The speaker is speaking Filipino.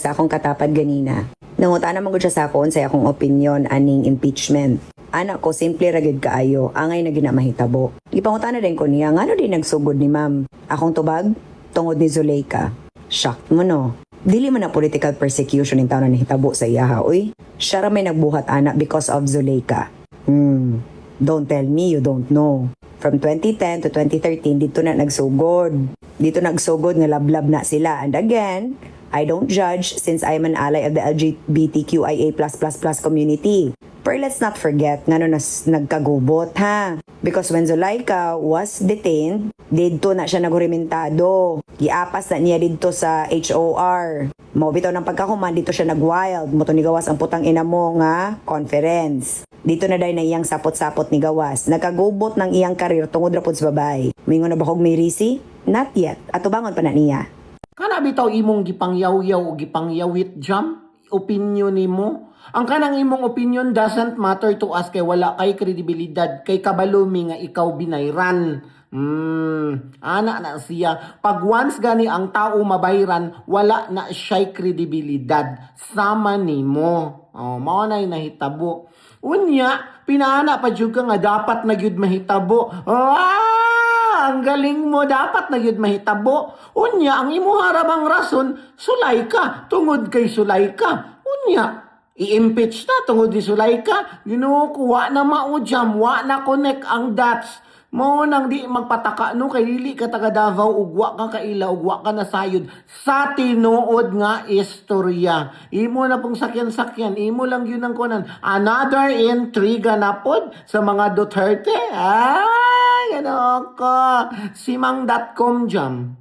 Sa akong katapad ganina. Nanguta naman ko siya sa akon sa akong opinion aning impeachment. Anak ko, simple ragid kaayo, angay na ginamahitabo. Ipanguta na din ko niya, ngano din nagsugod ni ma'am? Akong tubag? Tungod ni Zuleika. Shocked mo no? Dili man na political persecution yung taon na nahitabo sa iyaha, uy. Siya ra may nagbuhat anak because of Zuleika. Don't tell me you don't know. From 2010 to 2013, dito na nagsugod. Dito nagsugod nga lablab na sila. And again, I don't judge since I'm an ally of the LGBTQIA++ community. But let's not forget nga nagkagubot ha. Because when Zuleika was detained, dito na siya nagurimentado. Giapas na niya dito sa HOR. Mabitaw ng pagkakuman, dito siya nag-wild. Moto ni Gawas ang putang ina mo nga conference. Dito na dahil na iyang sapot-sapot ni Gawas. Nagkagubot ng iyang karir tungod rapod sa babay. Mingon na ba kog may risi? Not yet. Atubangon pa na niya. Kana bitaw imong gipangyaw-yaw o gipangyawit jam? Opinion nimo? Ang kanang imong opinion doesn't matter to us kay wala kay kredibilidad kay kabalumi nga ikaw binayran. Ana na siya. Pag once gani ang tao mabayran, wala na siya'y kredibilidad. Sama nimo. Mao na'y nahitabo. Unya, pinaana pa jud ka nga dapat na gyud mahitabo. Ang galing mo, dapat na yun mahitabo. Unya, ang imo harabang rason, Zuleika, tungod kay Zuleika. Unya, i-impeach na tungod ni Zuleika. Ginukuha na maudyam, wa na connect ang dots. Mo nang di magpataka no kay dili ka taga Davao ugwa ka kaila ugwa ka na sayod sa tinuod nga istorya. Imo na pong sakyan-sakyan, imo lang yun ang kunan. Another intriga na pod sa mga Duterte. Ano ko? Si Mang.com jam.